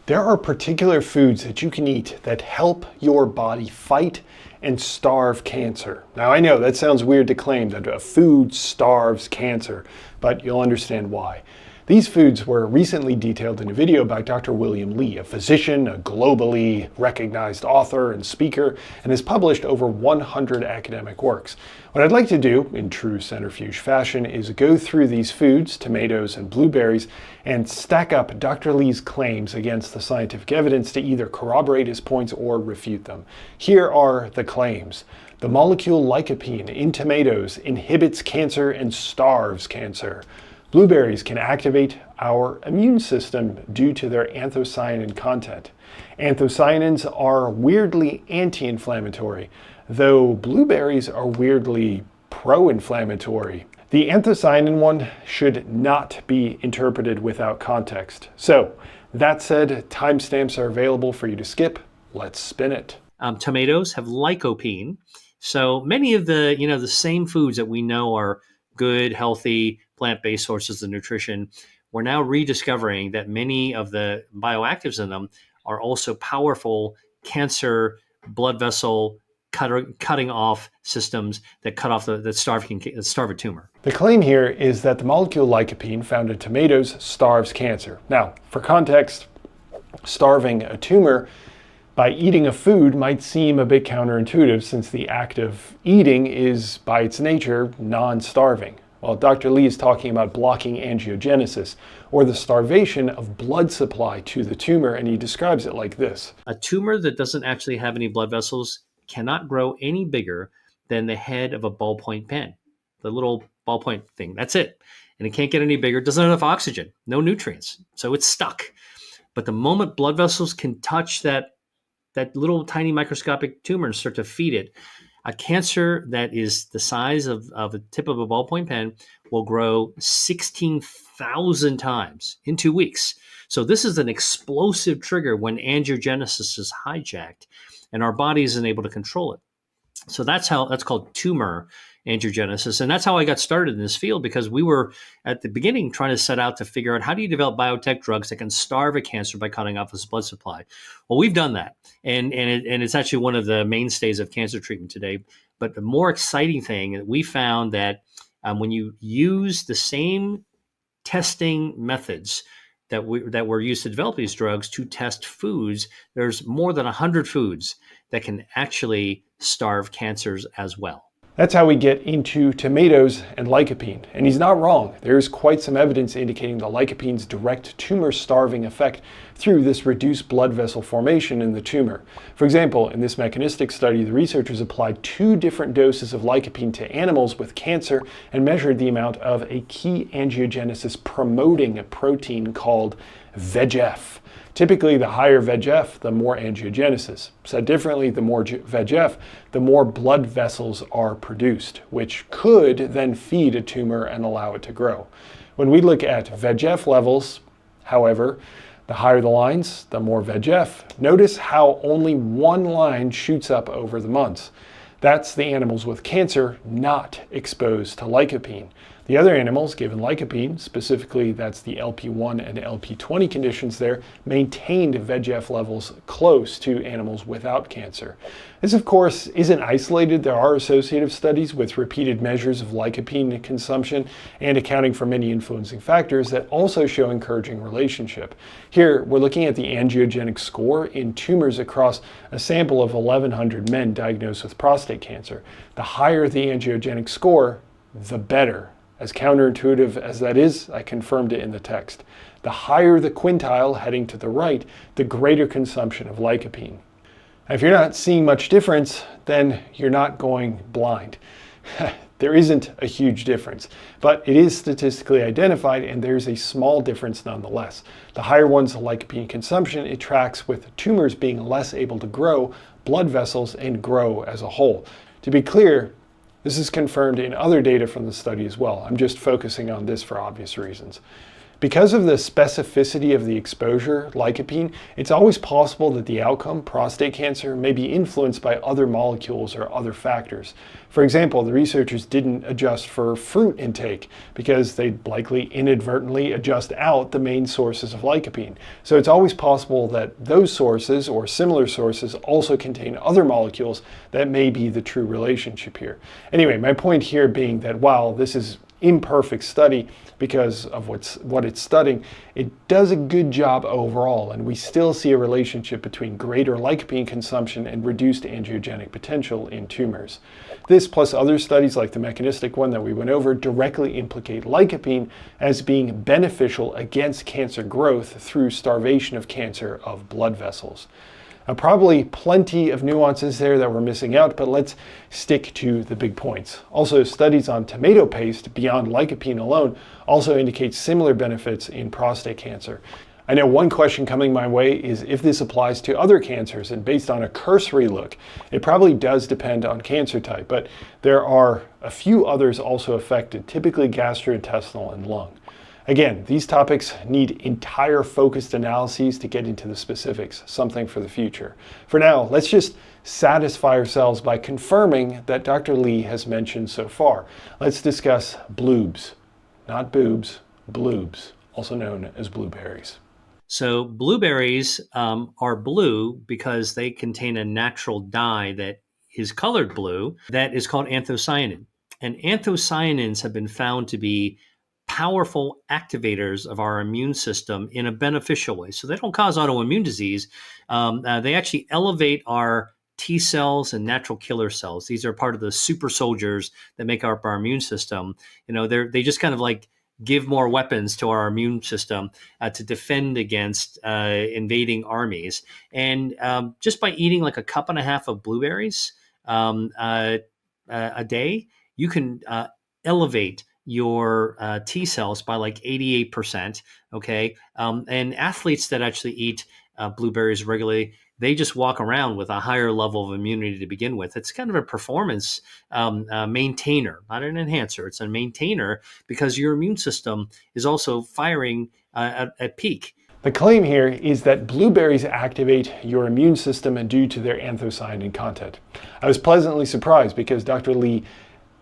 There are particular foods that you can eat that help your body fight and starve cancer. Now I know that sounds weird to claim that a food starves cancer, but you'll understand why. These foods were recently detailed in a video by Dr. William Li, a physician, a globally recognized author and speaker, and has published over 100 academic works. What I'd like to do, in true centrifuge fashion, is go through these foods, tomatoes and blueberries, and stack up Dr. Li's claims against the scientific evidence to either corroborate his points or refute them. Here are the claims. The molecule lycopene in tomatoes inhibits cancer and starves cancer. Blueberries can activate our immune system due to their anthocyanin content. Anthocyanins are weirdly anti-inflammatory, though blueberries are weirdly pro-inflammatory. The anthocyanin one should not be interpreted without context. So, that said, timestamps are available for you to skip. Let's spin it. Tomatoes have lycopene. So many of the same foods that we know are good, healthy, plant-based sources of nutrition, we're now rediscovering that many of the bioactives in them are also powerful cancer blood vessel cutting off systems that cut off that starve a tumor. The claim here is that the molecule lycopene found in tomatoes starves cancer. Now, for context, starving a tumor by eating a food might seem a bit counterintuitive since the act of eating is, by its nature, non-starving. Well, Dr. Li is talking about blocking angiogenesis, or the starvation of blood supply to the tumor, and he describes it like this. A tumor that doesn't actually have any blood vessels cannot grow any bigger than the head of a ballpoint pen, the little ballpoint thing. That's it. And it can't get any bigger. It doesn't have enough oxygen, no nutrients. So it's stuck. But the moment blood vessels can touch that little tiny microscopic tumor and start to feed it, a cancer that is the size of the tip of a ballpoint pen will grow 16,000 times in 2 weeks. So this is an explosive trigger when angiogenesis is hijacked and our body isn't able to control it. So that's called tumor angiogenesis. And that's how I got started in this field, because we were at the beginning trying to set out to figure out how do you develop biotech drugs that can starve a cancer by cutting off its blood supply. Well, we've done that. And it's actually one of the mainstays of cancer treatment today. But the more exciting thing, we found that when you use the same testing methods that were used to develop these drugs to test foods, there's more than 100 foods that can actually starve cancers as well. That's how we get into tomatoes and lycopene. And he's not wrong. There's quite some evidence indicating the lycopene's direct tumor-starving effect through this reduced blood vessel formation in the tumor. For example, in this mechanistic study, the researchers applied 2 different doses of lycopene to animals with cancer and measured the amount of a key angiogenesis-promoting protein called VEGF. Typically, the higher VEGF, the more angiogenesis. Said differently, the more VEGF, the more blood vessels are produced, which could then feed a tumor and allow it to grow. When we look at VEGF levels, however, the higher the lines, the more VEGF. Notice how only one line shoots up over the months. That's the animals with cancer not exposed to lycopene. The other animals given lycopene, specifically that's the LP1 and LP20 conditions there, maintained VEGF levels close to animals without cancer. This, of course, isn't isolated. There are associative studies with repeated measures of lycopene consumption and accounting for many influencing factors that also show encouraging relationship. Here, we're looking at the angiogenic score in tumors across a sample of 1,100 men diagnosed with prostate cancer. The higher the angiogenic score, the better. As counterintuitive as that is, I confirmed it in the text. The higher the quintile heading to the right, the greater consumption of lycopene. Now, if you're not seeing much difference, then you're not going blind. There isn't a huge difference, but it is statistically identified and there's a small difference nonetheless. The higher one's lycopene consumption, it tracks with tumors being less able to grow blood vessels and grow as a whole. To be clear, this is confirmed in other data from the study as well. I'm just focusing on this for obvious reasons. Because of the specificity of the exposure, lycopene, it's always possible that the outcome, prostate cancer, may be influenced by other molecules or other factors. For example, the researchers didn't adjust for fruit intake because they'd likely inadvertently adjust out the main sources of lycopene. So it's always possible that those sources or similar sources also contain other molecules that may be the true relationship here. Anyway, my point here being that while this is imperfect study because of what it's studying, it does a good job overall, and we still see a relationship between greater lycopene consumption and reduced angiogenic potential in tumors. This plus other studies like the mechanistic one that we went over directly implicate lycopene as being beneficial against cancer growth through starvation of cancer of blood vessels. Probably plenty of nuances there that we're missing out, but let's stick to the big points. Also, studies on tomato paste beyond lycopene alone also indicate similar benefits in prostate cancer. I know one question coming my way is if this applies to other cancers, and based on a cursory look, it probably does depend on cancer type, but there are a few others also affected, typically gastrointestinal and lung. Again, these topics need entire focused analyses to get into the specifics, something for the future. For now, let's just satisfy ourselves by confirming that Dr. Lee has mentioned so far. Let's discuss bloobs, not boobs, bloobs, also known as blueberries. So blueberries are blue because they contain a natural dye that is colored blue that is called anthocyanin. And anthocyanins have been found to be powerful activators of our immune system in a beneficial way. So they don't cause autoimmune disease. They actually elevate our T cells and natural killer cells. These are part of the super soldiers that make up our immune system. You know, they just kind of like give more weapons to our immune system to defend against invading armies. And just by eating like a cup and a half of blueberries a day, you can elevate your T cells by like 88%. Okay. And athletes that actually eat blueberries regularly, they just walk around with a higher level of immunity to begin with. It's kind of a performance maintainer, not an enhancer. It's a maintainer because your immune system is also firing at peak. The claim here is that blueberries activate your immune system due to their anthocyanin content. I was pleasantly surprised because Dr. Lee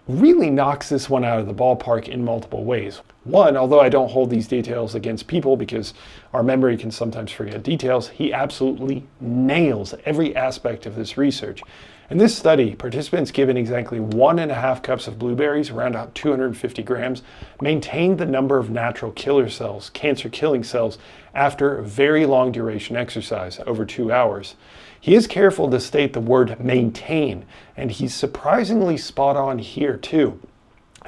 really knocks this one out of the ballpark in multiple ways. One, although I don't hold these details against people because our memory can sometimes forget details, he absolutely nails every aspect of this research. In this study, participants given exactly 1.5 cups of blueberries, around 250 grams, maintained the number of natural killer cells, cancer-killing cells, after very long duration exercise, over 2 hours. He is careful to state the word maintain, and he's surprisingly spot on here too.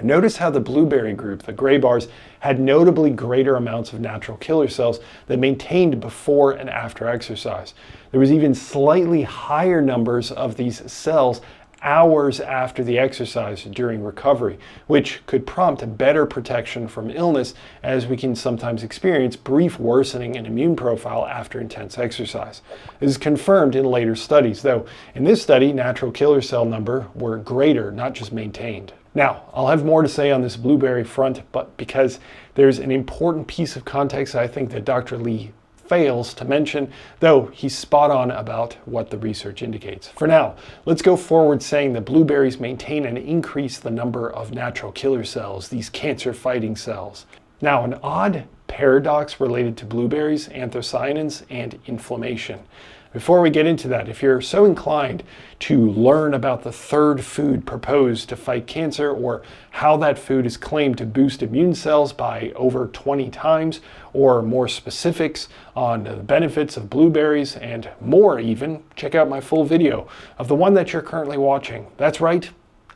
Notice how the blueberry group, the gray bars, had notably greater amounts of natural killer cells that maintained before and after exercise. There was even slightly higher numbers of these cells hours after the exercise during recovery, which could prompt better protection from illness, as we can sometimes experience brief worsening in immune profile after intense exercise. This is confirmed in later studies, though in this study, natural killer cell number were greater, not just maintained. Now, I'll have more to say on this blueberry front, but because there's an important piece of context I think that Dr. Lee fails to mention, though he's spot on about what the research indicates. For now, let's go forward saying that blueberries maintain and increase the number of natural killer cells, these cancer-fighting cells. Now, an odd paradox related to blueberries, anthocyanins, and inflammation. Before we get into that, if you're so inclined to learn about the third food proposed to fight cancer, or how that food is claimed to boost immune cells by over 20 times, or more specifics on the benefits of blueberries and more even, check out my full video of the one that you're currently watching. That's right,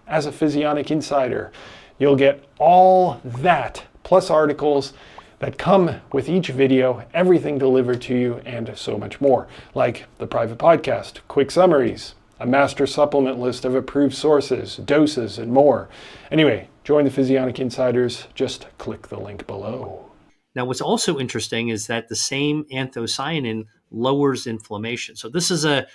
as a Physionic insider, you'll get all that, plus articles that come with each video, everything delivered to you, and so much more, like the private podcast, quick summaries, a master supplement list of approved sources, doses, and more. Anyway, join the Physionic Insiders. Just click the link below. Now, what's also interesting is that the same anthocyanin lowers inflammation. So this is a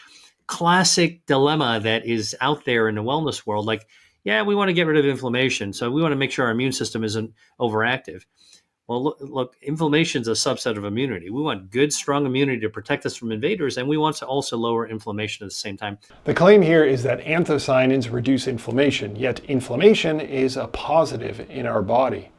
classic dilemma that is out there in the wellness world. Like, yeah, we want to get rid of inflammation, so we want to make sure our immune system isn't overactive. Well, look, inflammation is a subset of immunity. We want good, strong immunity to protect us from invaders, and we want to also lower inflammation at the same time. The claim here is that anthocyanins reduce inflammation, yet inflammation is a positive in our body.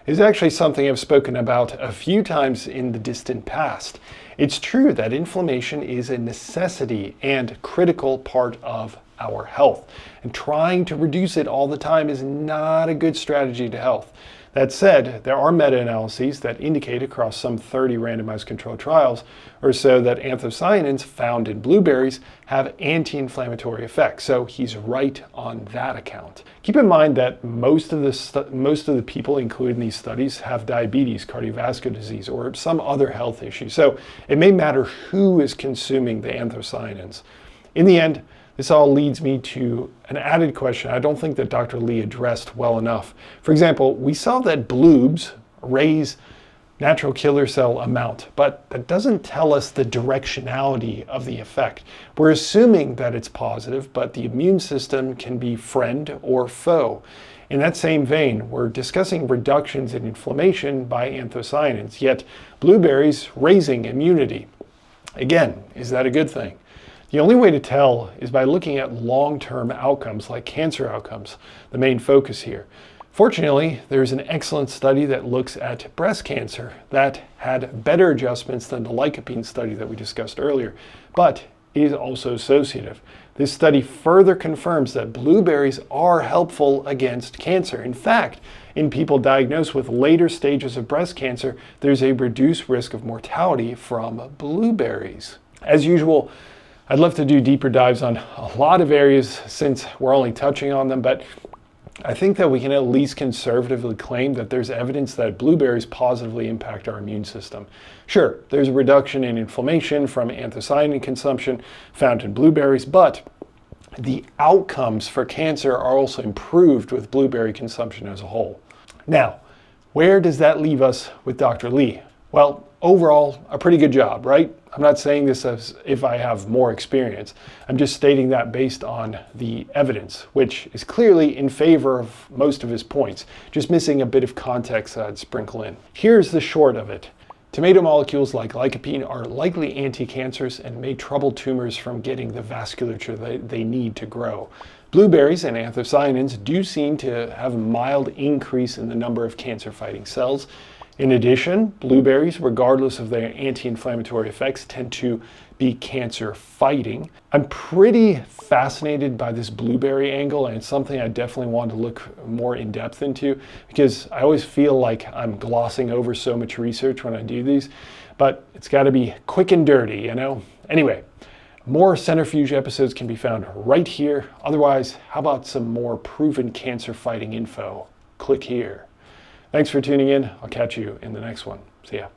It's actually something I've spoken about a few times in the distant past. It's true that inflammation is a necessity and critical part of our health, and trying to reduce it all the time is not a good strategy to health. That said, there are meta-analyses that indicate across some 30 randomized controlled trials or so that anthocyanins found in blueberries have anti-inflammatory effects, so he's right on that account. Keep in mind that most of the people included in these studies have diabetes, cardiovascular disease, or some other health issue, so it may matter who is consuming the anthocyanins. In the end, this all leads me to an added question I don't think that Dr. Lee addressed well enough. For example, we saw that bloobs raise natural killer cell amount, but that doesn't tell us the directionality of the effect. We're assuming that it's positive, but the immune system can be friend or foe. In that same vein, we're discussing reductions in inflammation by anthocyanins, yet blueberries raising immunity. Again, is that a good thing? The only way to tell is by looking at long-term outcomes like cancer outcomes, the main focus here. Fortunately, there's an excellent study that looks at breast cancer that had better adjustments than the Lycopene study that we discussed earlier, but is also associative. This study further confirms that blueberries are helpful against cancer. In fact, in people diagnosed with later stages of breast cancer, there's a reduced risk of mortality from blueberries. As usual, I'd love to do deeper dives on a lot of areas since we're only touching on them, but I think that we can at least conservatively claim that there's evidence that blueberries positively impact our immune system. Sure, there's a reduction in inflammation from anthocyanin consumption found in blueberries, but the outcomes for cancer are also improved with blueberry consumption as a whole. Now, where does that leave us with Dr. Lee? Well, overall, a pretty good job, right? I'm not saying this as if I have more experience. I'm just stating that based on the evidence, which is clearly in favor of most of his points, just missing a bit of context that I'd sprinkle in. Here's the short of it. Tomato molecules like lycopene are likely anti-cancerous and may trouble tumors from getting the vasculature they need to grow. Blueberries and anthocyanins do seem to have a mild increase in the number of cancer-fighting cells. In addition, blueberries, regardless of their anti-inflammatory effects, tend to be cancer-fighting. I'm pretty fascinated by this blueberry angle, and it's something I definitely want to look more in depth into because I always feel like I'm glossing over so much research when I do these, but it's got to be quick and dirty, you know? Anyway, more centrifuge episodes can be found right here. Otherwise, how about some more proven cancer-fighting info? Click here. Thanks for tuning in. I'll catch you in the next one. See ya.